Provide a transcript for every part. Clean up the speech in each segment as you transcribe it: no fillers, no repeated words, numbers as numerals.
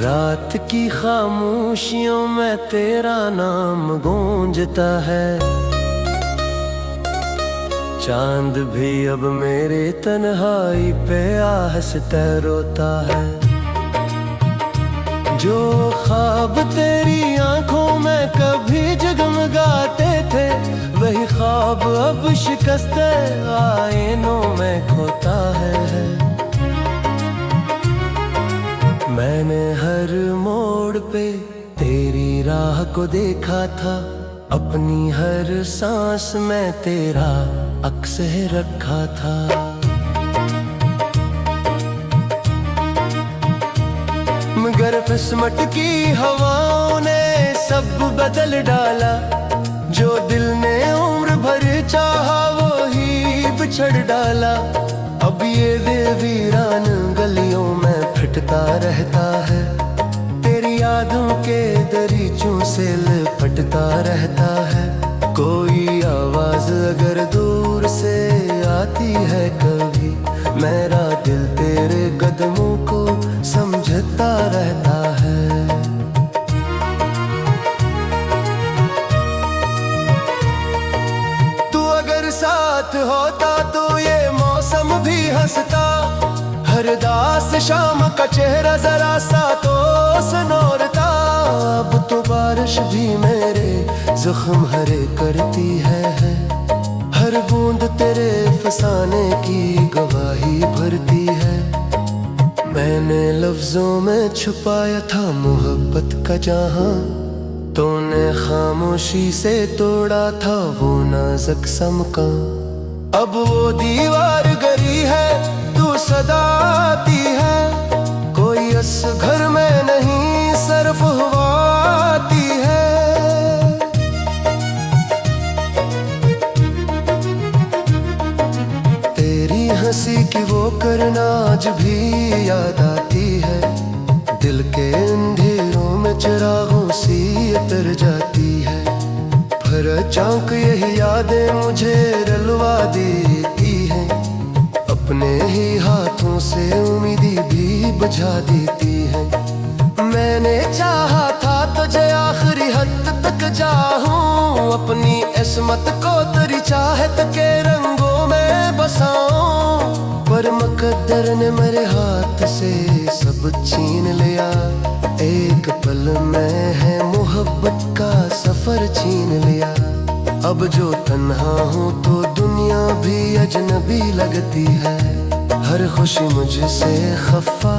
रात की खामोशियों में तेरा नाम गूंजता है। चांद भी अब मेरे तन्हाई पे आहस्ते रोता है। जो ख्वाब तेरी आंखों में कभी जगमगाते थे, वही ख्वाब अब शिकस्ते आईनों में खोता है। मैंने हर मोड़ पे तेरी राह को देखा था, अपनी हर सांस में तेरा अक्स रखा था। मगर किस्मत की हवाओं ने सब बदल डाला। जो दिल ने उम्र भर चाहा वो ही बिछड़ डाला। अब ये दिल वीरान गलियों में फिटता रहता है। तेरी यादों के दरीचों से लिपटता रहता है। कोई आवाज अगर दूर से आती है कभी, मेरा दिल तेरे कदमों को समझता रहता है। तू अगर साथ होता तो ये मौसम भी हंसता। हर दास शाम का चेहरा जरा सा तो सनोरता। अब तो बारिश भी मेरे जख्म हरे करती है। हर बूंद तेरे फसाने की गवाही भरती है। मैंने लफ्जों में छुपाया था मोहब्बत का जहां, तूने खामोशी से तोड़ा था वो नाजुक सा मकान। अब वो दीवार गिरी है, तू सदा आती है। कोई इस घर में नहीं सिर्फ हवा आती है। तेरी हंसी की वो करना आज भी याद आती है। दिल के अंधेरों में चिरागों सी उतर जाती है। फिर अचानक यही यादें मुझे रुलवा देती हैं। अपने ही हाथों से उम्मीदी भी बुझा देती है। मैंने चाहा था तुझे आखिरी हद तक चाहूं। अपनी इस्मत को तेरी चाहत के रंगों में बसाऊं। पर मुकद्दर ने मेरे हाथ से सब छीन लिया। एक पल में है मोहब्बत का सफर छीन लिया। अब जो तन्हा हूँ तो दुनिया भी अजनबी लगती है। हर खुशी मुझसे खफा,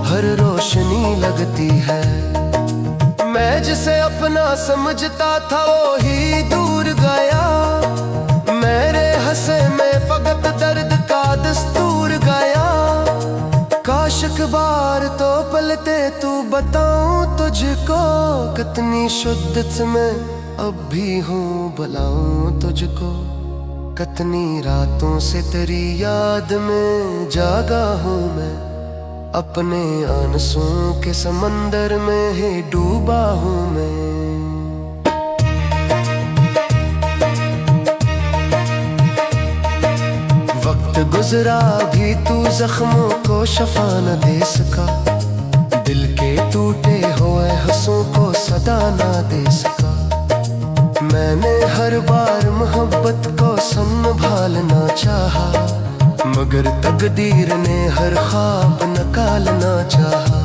हर रोशनी लगती है। मैं जिसे अपना समझता था वो ही दूर गया। मेरे हंसे में फकत दर्द का दस्तूर गया। काश एक बार तो पलते तू बताऊं तुझको, कितनी शुद्ध में अब भी हूँ बुलाऊं तुझको। कितनी रातों से तेरी याद में जागा हूँ मैं। अपने आंसुओं के समंदर में ही डूबा हूँ मैं। वक्त गुजरा भी तू जख्मों को शफा न दे सका। दिल के टूटे हुए हंसों को सदा ना दे सका। मैंने हर बार मोहब्बत को संभालना चाहा, मगर तकदीर ने हर ख्वाब नकालना चाहा।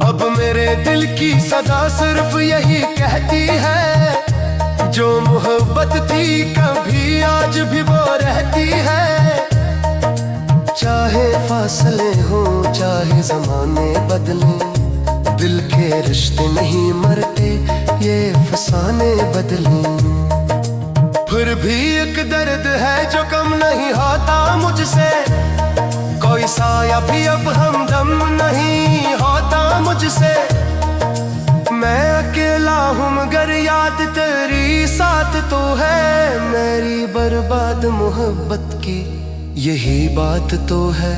अब मेरे दिल की सदा सिर्फ यही कहती है, जो मोहब्बत थी कभी आज भी वो रहती है। चाहे फासले हो चाहे जमाने बदले, दिल के रिश्ते नहीं मरते ये फसाने बदले। फिर भी एक दर्द है जो कम नहीं होता मुझसे। कोई साया भी अब हमदम नहीं होता मुझसे। मैं अकेला हूँ मगर याद तेरी साथ तो है। मेरी बर्बाद मोहब्बत की यही बात तो है।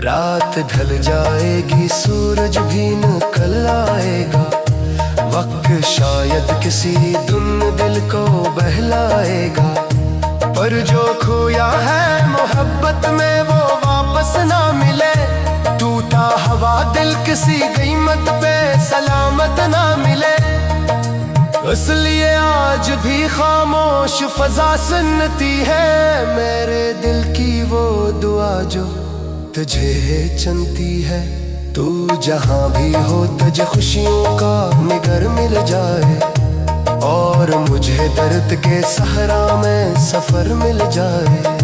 रात ढल जाएगी सूरज भी निकल आएगा। वक्त शायद किसी धुन दिल को बहलाएगा। पर जो खोया है मोहब्बत में वो वापस ना मिले। टूटा हवा दिल किसी कीमत पे मोहब्बत ना मिले, इसलिए आज भी खामोश फजा सुनती है मेरे दिल की वो दुआ जो तुझे चुनती है। तू जहां भी हो तुझे खुशियों का निगर मिल जाए, और मुझे दर्द के सहरा में सफर मिल जाए।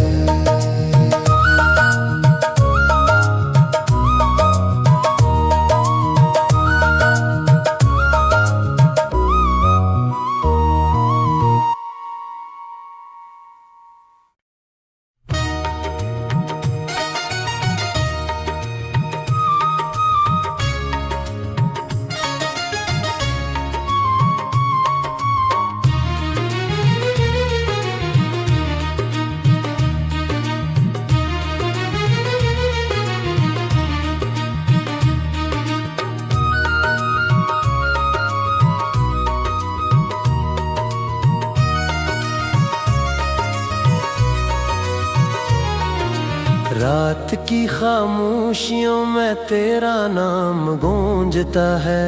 रात की खामोशियों में तेरा नाम गूंजता है,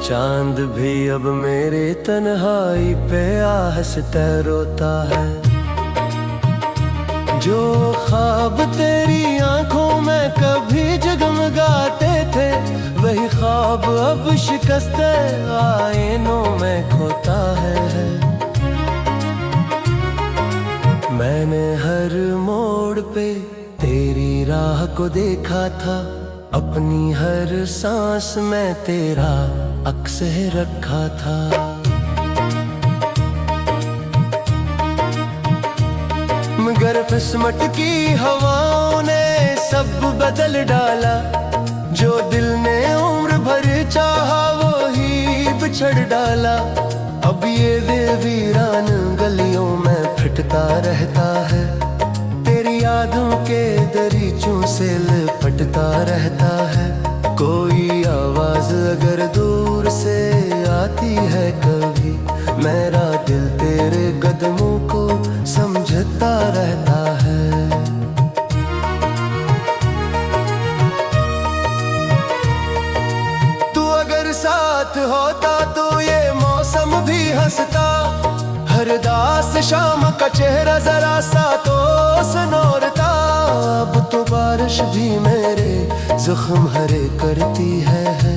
चांद भी अब मेरे तन्हाई पे आहस्ते रोता है। जो ख्वाब तेरी आंखों में कभी जगमगाते थे, वही ख्वाब अब शिकस्ते आईनों में खोता है। मैंने हर मोड़ पे तेरी राह को देखा था, अपनी हर सांस में तेरा अक्स रखा था। मगर किस्मत की हवाओं ने सब बदल डाला, जो दिल ने उम्र भर चाहा वो ही बिछड़ डाला। अब ये दिल वीरान गलियों में फिटता रहता है, तेरी यादों के दरीचों से लिपटता रहता है। कोई आवाज अगर दूर से आती है कभी, मेरा दिल तेरे कदमों को समझता रहता है। तू अगर साथ होता तो ये मौसम भी हंसता, हर दास शाम का चेहरा जरा सा तो सनोरता। अब तो बारिश भी मेरे जख्म हरे करती है,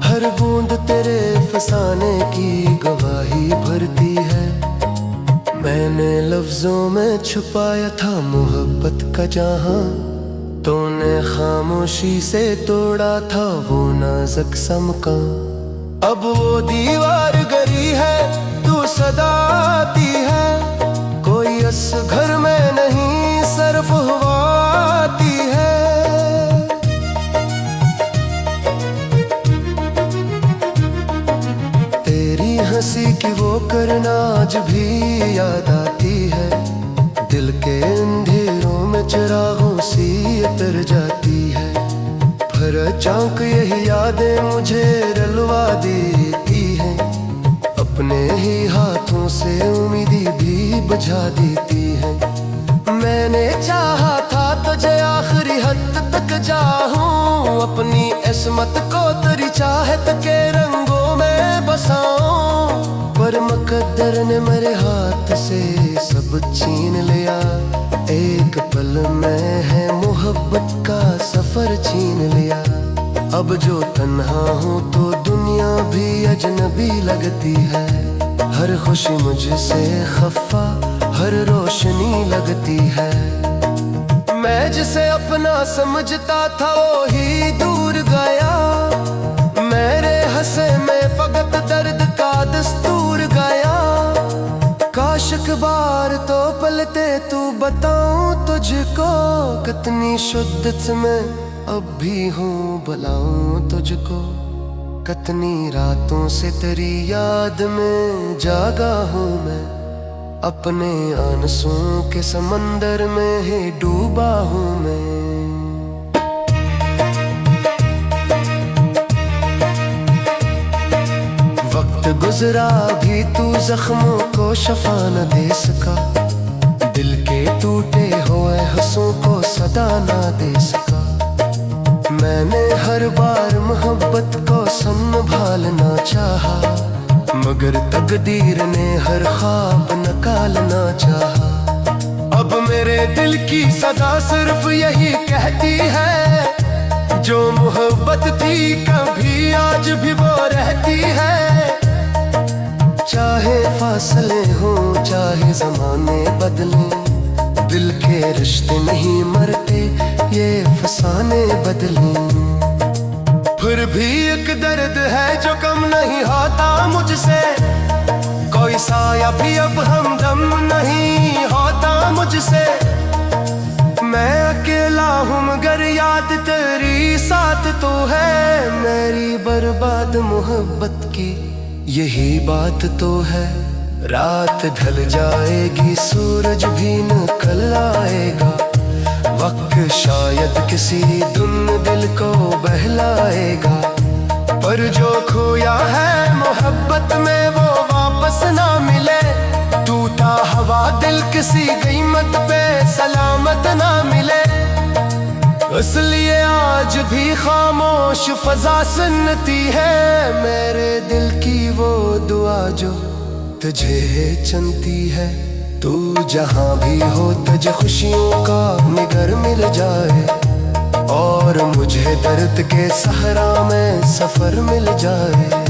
हर बूंद तेरे फसाने की गवाही भरती है। मैंने लफ्जों में छुपाया था मोहब्बत का जहां, तूने खामोशी से तोड़ा था वो नाजुक सा मकान। अब वो दीवार गिरी है, तू सदा आती है, कोई इस घर में नहीं सिर्फ हवा आती है। तेरी हंसी की वो करना आज भी याद आती है, दिल के अंधेरों में चिरागों सी उतर जाती है। फिर अचानक यही यादें मुझे रुलवा देती हैं, अपने ही हाथों से उम्मीदी भी बुझा देती है। मैंने चाहा था तुझे आखिरी हद तक चाहूं, अपनी इस्मत को तेरी चाहत के रंगों में बसाऊं। पर मुकद्दर ने मेरे हाथ से सब छीन लिया, एक पल में है मोहब्बत का सफर छीन लिया। अब जो तन्हा हूँ तो दुनिया भी अजनबी लगती है, हर खुशी मुझसे खफा हर रोशनी लगती है। मैं जिसे अपना समझता था वो ही दूर गया, मेरे हंसे में फकत दर्द का दस्तूर गया। काश एक बार तो पलते तू बताऊं तुझको, कितनी शुद्दत में अब भी हूँ बुलाऊं तुझको। कितनी रातों से तेरी याद में जागा हूँ मैं, अपने आंसुओं के समंदर में ही डूबा हूँ मैं। वक्त गुजरा भी तू जख्मों को शफा न दे सका, दिल के टूटे हुए हंसों को सदा ना दे सका। मैंने हर बार मोहब्बत को संभालना चाहा, मगर तकदीर ने हर ख्वाब नकालना चाहा। अब मेरे दिल की सदा सिर्फ यही कहती है, जो मोहब्बत थी कभी आज भी वो रहती है। चाहे फासले हों चाहे ज़माने बदलें, दिल के रिश्ते नहीं मरते, ये फसाने बदलें। फिर भी एक दर्द है जो कम नहीं होता मुझसे, कोई साया भी अब हमदम नहीं होता मुझसे। मैं अकेला हूँ मगर याद तेरी साथ तो है, मेरी बर्बाद मोहब्बत की यही बात तो है। रात ढल जाएगी सूरज भी निकल आएगा, वक्त शायद किसी धुन दिल को बहलाएगा। पर जो खोया है मोहब्बत में वो वापस ना मिले, टूटा हवा दिल किसी कीमत पे सलामत ना मिले। इसलिए आज भी खामोश फजा सुनती है, मेरे दिल की वो दुआ जो तुझे चुनती है। तू जहाँ भी हो तुझे खुशियों का निगर मिल जाए, और मुझे दर्द के सहरा में सफर मिल जाए।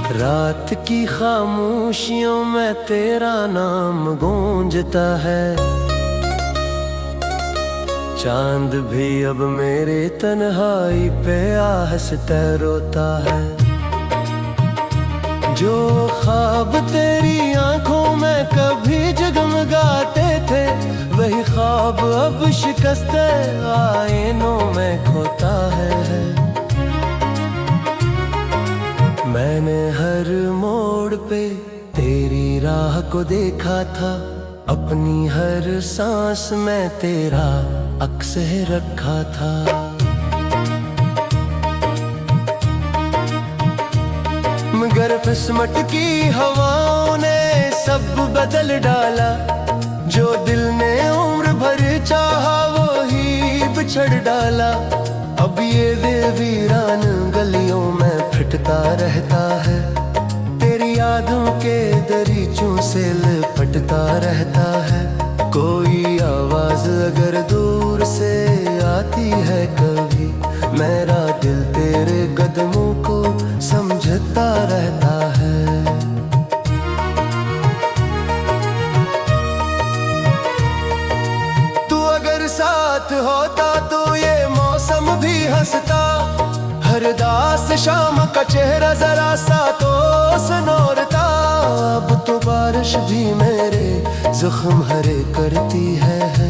रात की खामोशियों में तेरा नाम गूंजता है, चांद भी अब मेरे तन्हाई पे आहस्ते रोता है। जो ख्वाब तेरी आंखों में कभी जगमगाते थे, वही ख्वाब अब शिकस्ते आईनों में खोता है। मैंने हर मोड़ पे तेरी राह को देखा था, अपनी हर सांस में तेरा अक्स रखा था। मगर किस्मत की हवाओं ने सब बदल डाला, जो दिल ने उम्र भर चाहा वो ही बिछड़ डाला। अब ये दिल वीरान गलियों में फिटता रहता है, तेरी यादों के दरीचों से लिपटता रहता है। कोई आवाज अगर दूर से आती है कभी, मेरा दिल तेरे कदमों को समझता रहता है। तू अगर साथ होता तो ये मौसम भी हंसता, हर दास शाम का चेहरा जरा सा तो सनोरता। अब तो बारिश भी मेरे जख्म हरे करती है,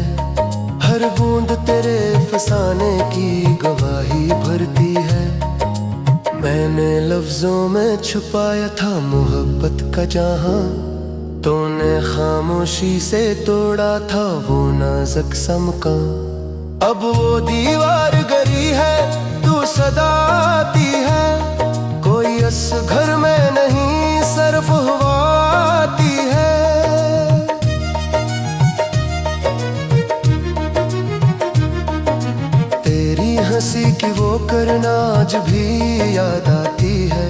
हर बूंद तेरे फसाने की गवाही भरती है। मैंने लफ्जों में छुपाया था मोहब्बत का जहां, तूने खामोशी से तोड़ा था वो नाजुक सा मकान। अब वो दीवार गिरी है, तू सदा आती है, कोई इस घर में नहीं सिर्फ हवा आती है। तेरी हंसी की वो करना आज भी याद आती है,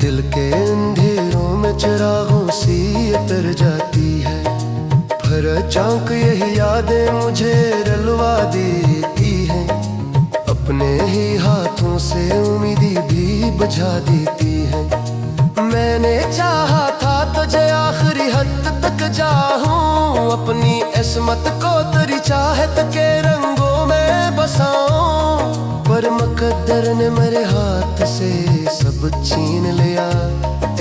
दिल के अंधेरों में चिरागों सी उतर जाती है। फिर अचानक यही यादें मुझे रुलवा देती हैं, अपने ही हाथों से उम्मीदी भी बुझा देती है। मैंने चाहा था तुझे आखिरी हद तक जाऊं, अपनी इस्मत को तेरी चाहत के रंगों में बसाऊं। छीन लिया।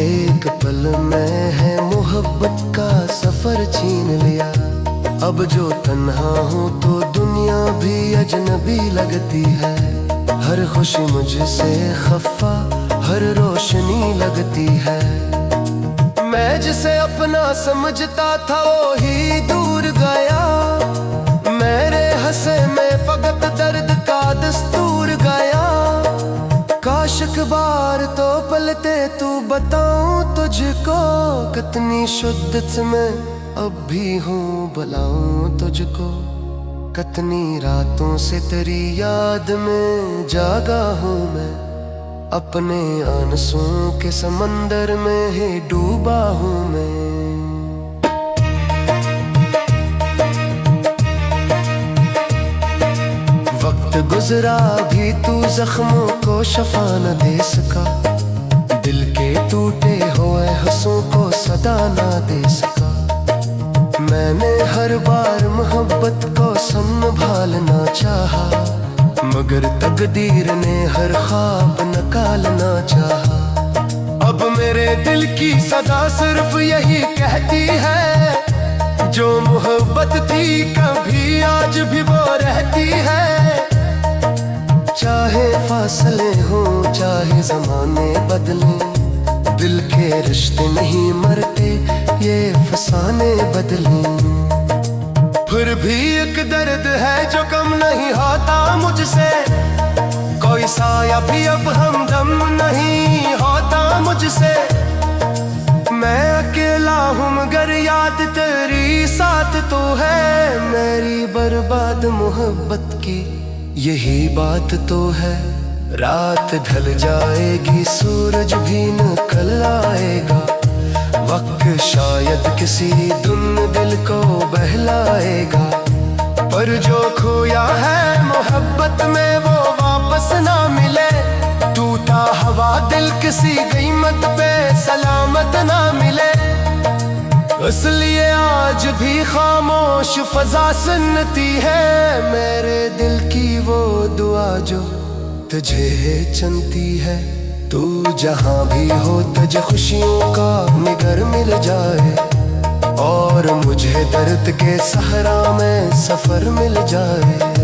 एक पल में है मोहब्बत का सफर छीन लिया। अब जो तन्हा हूँ तो दुनिया भी अजनबी लगती है। हर खुशी मुझसे खफा, हर रोशनी लगती है। मैं जिसे अपना समझता था वो ही दूर गया। मेरे हंसे में फकत दर्द का दस्तूर गया। काश एक बार तो पलटे तू बताऊं तुझको, कितनी शुद्ध में अब भी हूँ बुलाऊं तुझको। कितनी रातों से तेरी याद में जागा हूँ मैं, अपने आंसुओं के समंदर में ही डूबा हूँ मैं। वक्त गुजरा भी तू जख्मों को शफा न दे सका। दिल के टूटे हुए हंसों को सदा ना दे सका। मैंने हर बार मोहब्बत को संभालना चाहा, मगर तकदीर ने हर ख्वाब नकालना चाहा। अब मेरे दिल की सदा सिर्फ यही कहती है, जो मोहब्बत थी कभी आज भी वो रहती है। चाहे फासले हो चाहे जमाने बदले, दिल के रिश्ते नहीं मरते ये फसाने बदले। फिर भी एक दर्द है जो कम नहीं होता मुझसे, कोई साया भी अब हमदम नहीं होता मुझसे। मैं अकेला हूँ मगर याद तेरी साथ तो है। मेरी बर्बाद मोहब्बत की यही बात तो है। रात ढल जाएगी सूरज भी निकल आएगा, वक्त शायद किसी धुन दिल को बहलाएगा। पर जो खोया है मोहब्बत में वो वापस ना मिले। टूटा हवा दिल किसी कीमत पे सलामत ना मिले। इसलिए आज भी खामोश फजा सुनती है मेरे दिल की वो दुआ जो तुझे चलती है। तू जहाँ भी हो तुझे खुशियों का निगर मिल जाए, और मुझे दर्द के सहरा में सफर मिल जाए।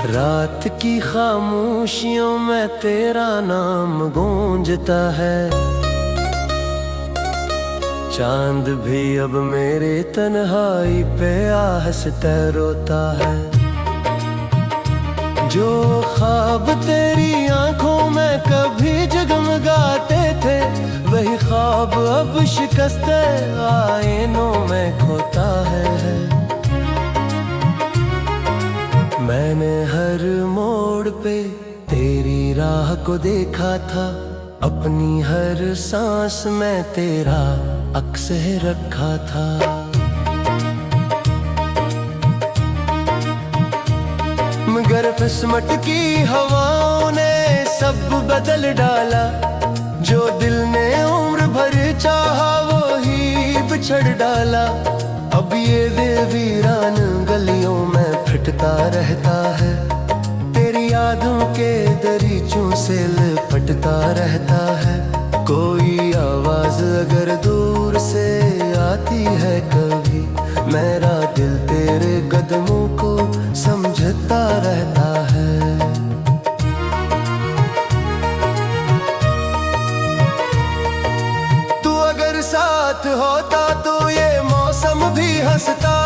रात की खामोशियों में तेरा नाम गूंजता है। चांद भी अब मेरे तन्हाई पे आहस्ते रोता है। जो ख्वाब तेरी आंखों में कभी जगमगाते थे, वही ख्वाब अब शिकस्ते आईनों में खोता है। मैंने हर मोड़ पे तेरी राह को देखा था, अपनी हर सांस में तेरा अक्स रखा था। मगर किस्मत की हवाओं ने सब बदल डाला। जो दिल ने उम्र भर चाहा वो ही बिछड़ डाला। अब ये दिल वीरान गलियों में फटता रहता है। तेरी यादों के दरीचों से लिपटता रहता है। कोई आवाज अगर दूर से आती है कभी, मेरा दिल तेरे कदमों को समझता रहता है। तू अगर साथ होता तो ये मौसम भी हंसता।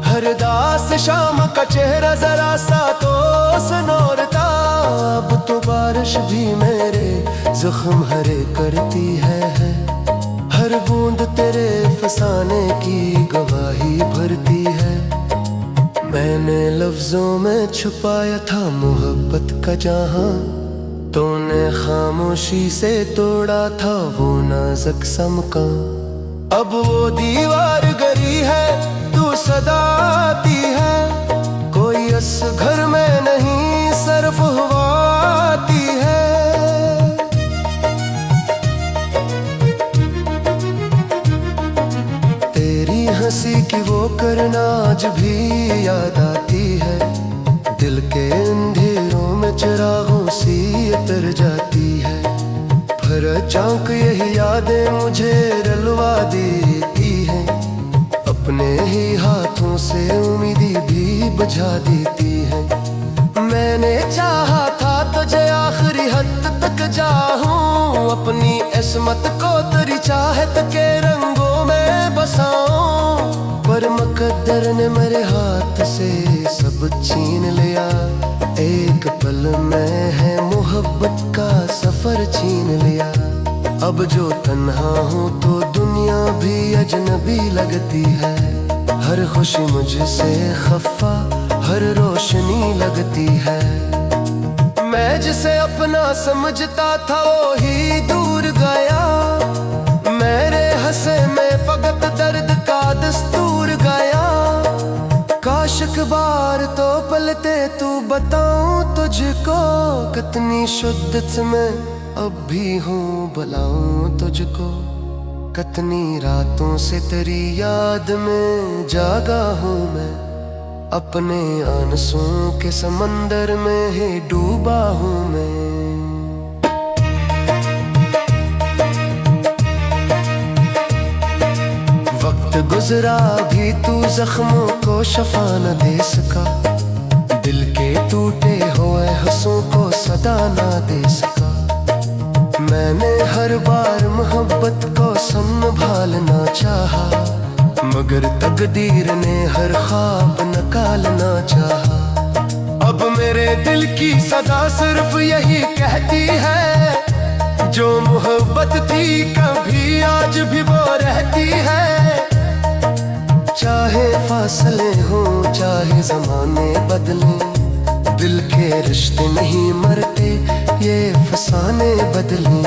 हर दास शाम का चेहरा जरा सा तो सनोरता। अब तो बारिश खामोश भी मेरे जख्म हरे करती है। हर बूंद तेरे फसाने की गवाही भरती है। मैंने लफ्जों में छुपाया था मोहब्बत का जहां, तूने खामोशी से तोड़ा था वो नाजुक सा मकान। अब वो दीवार गिरी है, तू सदा आती है, कोई अस घर में नहीं सिर्फ हवा आती है। तेरी हंसी की वो करना आज भी याद आती है। दिल के अंधेरों में चिरागों सी उतर जाती है। पर अचानक यही यादें मुझे रुलवा देती हैं। अपने ही हाथों से उम्मीदी भी बुझा देती है। मैंने चाहा था तुझे आखिरी हद तक जाऊं, अपनी इस्मत को तेरी चाहत के रंगों में बसाऊं। पर मुकद्दर ने मेरे हाथ से सब छीन लिया। एक पल में है मोहब्बत का सफर छीन लिया। अब जो तन्हा हूँ तो दुनिया भी अजनबी लगती है। हर खुशी मुझसे खफा, हर रोशनी लगती है। मैं जिसे अपना समझता था वो ही दूर गया। मेरे हंसे में फकत दर्द का दस्तूर गया। काश एक बार तो पलते तू बताऊं तुझको, कितनी शुद्ध में अब भी हूँ बुलाऊं तुझको। कितनी रातों से तेरी याद में जागा हूँ मैं, अपने आंसुओं के समंदर में ही डूबा हूँ मैं। वक्त गुजरा भी तू जख्मों को शफा न दे सका। दिल के टूटे हुए हंसों को सदा ना दे सका। मैंने हर बार मोहब्बत को संभालना चाहा, मगर तकदीर ने हर ख्वाब नकालना चाहा। अब मेरे दिल की सदा सिर्फ यही कहती है, जो मोहब्बत थी कभी आज भी वो रहती है। चाहे फासले हों चाहे जमाने बदलें, दिल के रिश्ते नहीं मरते ये फसाने बदलें।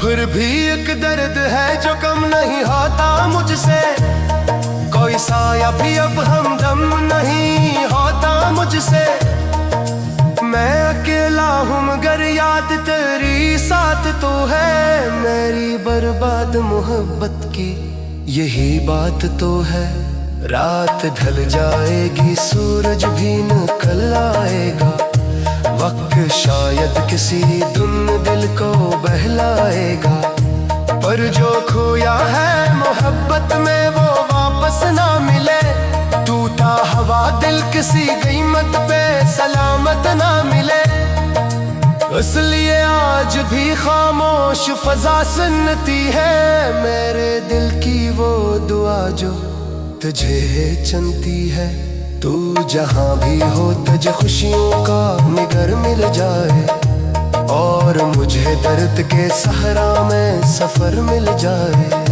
फिर भी एक दर्द है जो कम नहीं होता मुझसे, कोई साया भी अब हमदम नहीं होता मुझसे। मैं अकेला हूँ मगर याद तेरी साथ तो है। मेरी बर्बाद मोहब्बत की यही बात तो है। रात ढल जाएगी सूरज भी निकल आएगा, वक्त शायद किसी धुन दिल को बहलाएगा। पर जो खोया है मोहब्बत में वो वापस ना मिले। टूटा हवा दिल किसी कीमत पे सलामत ना मिले। इसलिए आज भी खामोश फजा सुनती है मेरे दिल की वो दुआ जो तुझे चलती है। तू जहाँ भी हो तुझे खुशियों का निगर मिल जाए, और मुझे दर्द के सहरा में सफर मिल जाए।